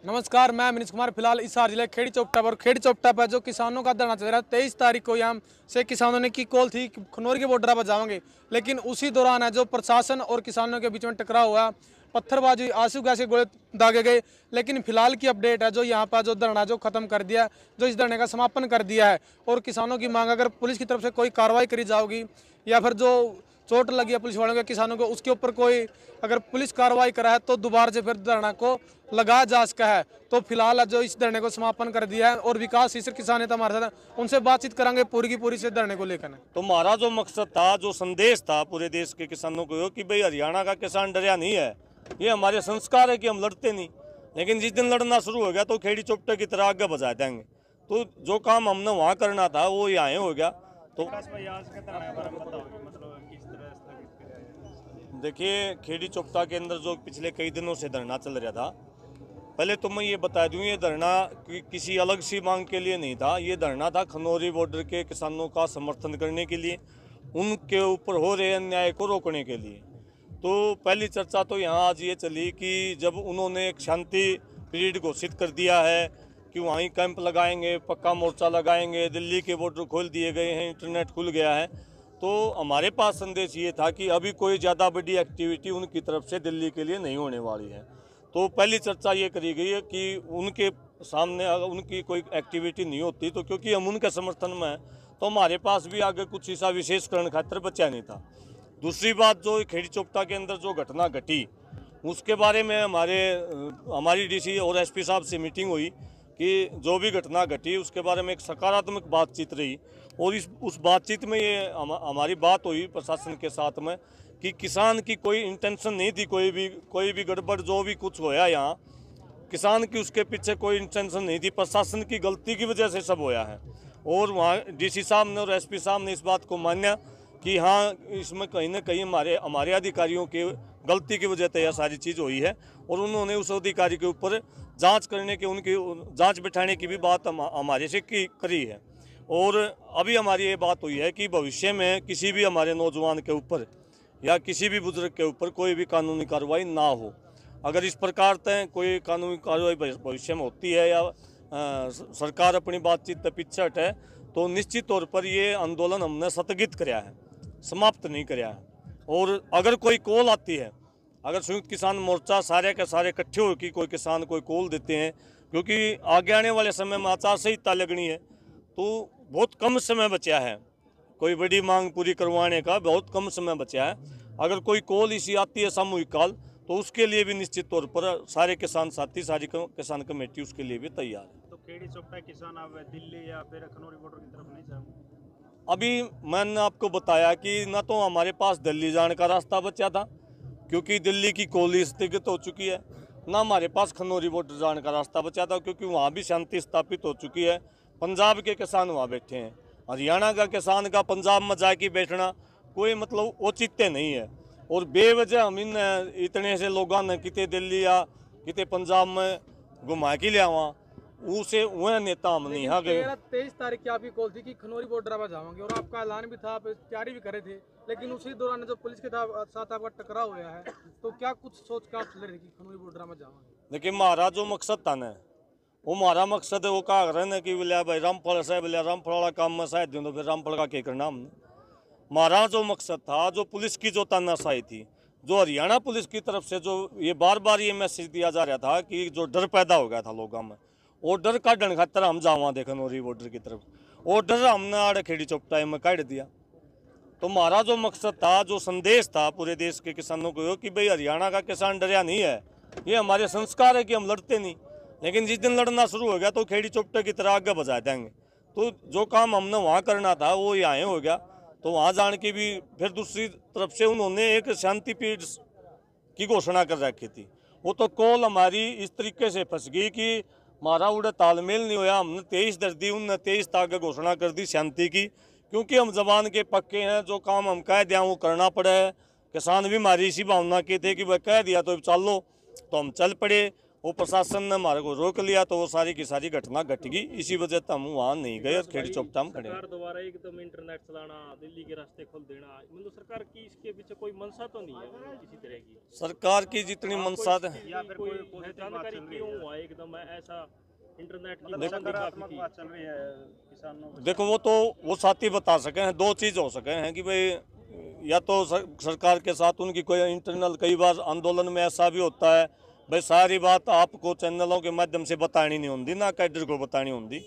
नमस्कार, मैं मनीष कुमार। फिलहाल हिसार जिले खेड़ी चौपटा पर जो किसानों का धरना चल रहा है 23 तारीख को यहाँ से किसानों ने की कॉल थी खनौरी के बॉर्डर पर जाएंगे, लेकिन उसी दौरान है जो प्रशासन और किसानों के बीच में टकराव हुआ, पत्थरबाजी, आंसू गैस के गोले दागे गए। लेकिन फिलहाल की अपडेट है जो यहाँ पर जो धरना जो खत्म कर दिया, जो इस धरने का समापन कर दिया है। और किसानों की मांग, अगर पुलिस की तरफ से कोई कार्रवाई करी जाएगी या फिर जो चोट लगी है पुलिस वालों के किसानों को, उसके ऊपर कोई अगर पुलिस कार्रवाई करा है तो दोबारा से फिर धरना को लगाया जा सका है। तो फिलहाल जो इस धरने को समापन कर दिया है और विकास शीर्षक किसान नेता हमारे साथ, उनसे बातचीत करेंगे पूरी की पूरी से धरने को लेकर। तो हमारा जो मकसद था, जो संदेश था पूरे देश के किसानों को कि भाई हरियाणा का किसान डरा नहीं है, ये हमारे संस्कार है कि हम लड़ते नहीं। लेकिन जिस दिन लड़ना शुरू हो गया तो खेड़ी चौपटे की तरह आगे बजा देंगे। तो जो काम हमने वहाँ करना था वो यहाँ हो गया। तो देखिए, खेड़ी चौपटा के अंदर जो पिछले कई दिनों से धरना चल रहा था, पहले तो मैं ये बता दूं, ये धरना किसी अलग सी मांग के लिए नहीं था। ये धरना था खनौरी बॉर्डर के किसानों का समर्थन करने के लिए, उनके ऊपर हो रहे अन्याय को रोकने के लिए। तो पहली चर्चा तो यहाँ आज ये चली कि जब उन्होंने एक शांति पीरियड घोषित कर दिया है कि वहीं कैंप लगाएंगे, पक्का मोर्चा लगाएंगे, दिल्ली के बॉर्डर खोल दिए गए हैं, इंटरनेट खुल गया है, तो हमारे पास संदेश ये था कि अभी कोई ज़्यादा बड़ी एक्टिविटी उनकी तरफ से दिल्ली के लिए नहीं होने वाली है। तो पहली चर्चा ये करी गई है कि उनके सामने अगर उनकी कोई एक्टिविटी नहीं होती तो क्योंकि हम उनके समर्थन में हैं, तो हमारे पास भी आगे कुछ ऐसा विशेषकरण खातिर बचा नहीं था। दूसरी बात, जो खेड़ी चौपटा के अंदर जो घटना घटी उसके बारे में हमारी डीसी और एसपी साहब से मीटिंग हुई कि जो भी घटना घटी उसके बारे में एक सकारात्मक बातचीत रही। और उस बातचीत में ये हमारी बात हुई प्रशासन के साथ में कि किसान की कोई इंटेंशन नहीं थी, कोई भी गड़बड़ जो भी कुछ होया यहाँ, किसान की उसके पीछे कोई इंटेंशन नहीं थी, प्रशासन की गलती की वजह से सब होया है। और वहाँ डीसी साहब ने और एसपी साहब ने इस बात को माना कि हाँ, इसमें कहीं ना कहीं हमारे अधिकारियों की गलती की वजह से यह सारी चीज़ हुई है। और उन्होंने उस अधिकारी के ऊपर जांच करने की, उनकी जांच बिठाने की भी बात हमारे से करी है। और अभी हमारी ये बात हुई है कि भविष्य में किसी भी हमारे नौजवान के ऊपर या किसी भी बुजुर्ग के ऊपर कोई भी कानूनी कार्रवाई ना हो। अगर इस प्रकार से कोई कानूनी कार्रवाई भविष्य में होती है या सरकार अपनी बातचीत पर पीछे हटे तो निश्चित तौर पर ये आंदोलन हमने स्थगित कराया है, समाप्त नहीं कराया है। और अगर कोई कॉल आती है, अगर संयुक्त किसान मोर्चा सारे के सारे इकट्ठे होकर कोई किसान कोई कॉल देते हैं, क्योंकि आगे आने वाले समय में आचार संहिता लगनी है तो बहुत कम समय बचा है, कोई बड़ी मांग पूरी करवाने का बहुत कम समय बचा है। अगर कोई कॉल इसी आती है सामूहिक काल, तो उसके लिए भी निश्चित तौर पर सारे किसान साथी, सारी किसान कमेटी उसके लिए भी तैयार है। तो खेड़ी चौपटा किसान अब दिल्ली या फिर खनौरी बॉर्डर की तरफ नहीं जाए? अभी मैंने आपको बताया कि ना तो हमारे पास दिल्ली जाने का रास्ता बचा था क्योंकि दिल्ली की कॉलोनी स्थगित हो चुकी है, ना हमारे पास खनौरी बॉर्डर जाने का रास्ता बचा था क्योंकि वहाँ भी शांति स्थापित हो चुकी है। पंजाब के किसान वहाँ बैठे हैं, हरियाणा का किसान का पंजाब में जाके बैठना कोई मतलब औचित्य नहीं है। और बेवजह हम इन इतने से लोगों ने किते दिल्ली या किते पंजाब में घुमा के लिया वहाँ उसे वह नेता हम नहीं। हाँ, 23 तारीख की आपकी कॉल थी कि खनौरी बॉर्डर पर जाएंगे और आपका ऐलान भी था, आप तैयारी भी करे थे, लेकिन उसी दौरान जो पुलिस के साथ आपका टकराव हुआ है, तो क्या कुछ सोच के आप चल रहे थे कि खनौरी बॉर्डर में जाएंगे? लेकिन हमारा जो मकसद था ना, वो हमारा मकसद है वो कहा रहे ना कि बोले भाई रामफल साहब बोले रामफल वाला काम में शायद तो फिर रामफल का क्या करना हमने। हमारा जो मकसद था, जो पुलिस की जो तानाशाही थी, जो हरियाणा पुलिस की तरफ से जो ये बार बार ये मैसेज दिया जा रहा था कि जो डर पैदा हो गया था लोगों में, वो डर काटने खातर हम जावा देखो खनौरी बॉर्डर की तरफ, वो डर हमने आड़े खेड़ी चौपटा में काट दिया। तो हमारा जो मकसद था, जो संदेश था पूरे देश के किसानों को कि भाई हरियाणा का किसान डरा नहीं है, ये हमारे संस्कार है कि हम लड़ते नहीं। लेकिन जिस दिन लड़ना शुरू हो गया तो खेड़ी चौपटे की तरह आगे बजा देंगे। तो जो काम हमने वहाँ करना था वो यहाँ हो गया। तो वहाँ जाने की भी फिर दूसरी तरफ से उन्होंने एक शांति पीरियड की घोषणा कर रखी थी। वो तो कॉल हमारी इस तरीके से फंस गई कि हमारा उड़े तालमेल नहीं होया। हमने 23 दर दी, उनने 23 तक घोषणा कर दी शांति की, क्योंकि हम जबान के पक्के हैं। जो काम हम कह दिया वो करना पड़ा है। किसान भी हमारी इसी भावना के थे कि वह कह दिया तो चल लो, तो हम चल पड़े। वो प्रशासन ने हमारे को रोक लिया तो वो सारी की सारी घटना घटेगी। इसी वजह से हम वहाँ नहीं गए और खेड़ी चौपटा में खड़े। सरकार दोबारा एकदम इंटरनेट चलाना, दिल्ली के रास्ते खोल देना, मतलब सरकार की इसके पीछे कोई मंशा तो नहीं है किसी तरह की? सरकार की जितनी मंशा या फिर कोई जानकारी क्यों हुआ एकदम ऐसा इंटरनेट की सकारात्मक बात चल रही है किसानों को? देखो वो साथ ही बता सके हैं, दो चीज़ हो सके हैं कि भाई या तो सरकार के साथ उनकी कोई इंटरनल, कई बार आंदोलन में ऐसा भी होता है भाई सारी बात आपको चैनलों के माध्यम से बतानी नहीं होती, ना कैडर को बतानी होती,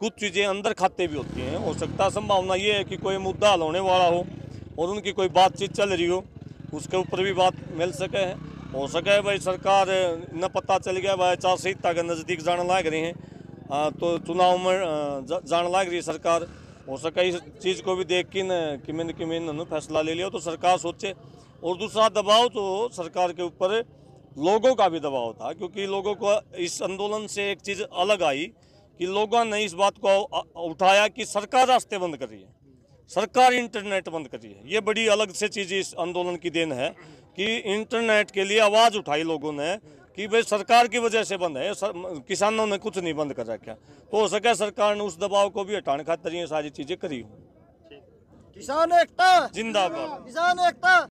कुछ चीज़ें अंदर खाते भी होती हैं। हो सकता संभावना ये है कि कोई मुद्दा हल होने वाला हो और उनकी कोई बातचीत चल रही हो, उसके ऊपर भी बात मिल सके है। हो सके भाई सरकार न पता चल गया भाई आचार संहिता के नज़दीक जाने लग रहे हैं तो चुनाव में जाने लग रही है सरकार। हो सके इस चीज़ को भी देख के न किमिन उन्होंने फैसला ले लिया तो सरकार सोचे। और दूसरा दबाव तो सरकार के ऊपर लोगों का भी दबाव था, क्योंकि लोगों को इस आंदोलन से एक चीज़ अलग आई कि लोगों ने इस बात को उठाया कि सरकार रास्ते बंद कर रही है, सरकार इंटरनेट बंद कर रही है। ये बड़ी अलग से चीज़ इस आंदोलन की देन है कि इंटरनेट के लिए आवाज़ उठाई लोगों ने कि भाई सरकार की वजह से बंद है, किसानों ने कुछ नहीं बंद कर रखा। तो हो सके सरकार ने उस दबाव को भी हटाने खातिर ये सारी चीज़ें करी। किसान एकता जिंदाबाद। किसान एकता।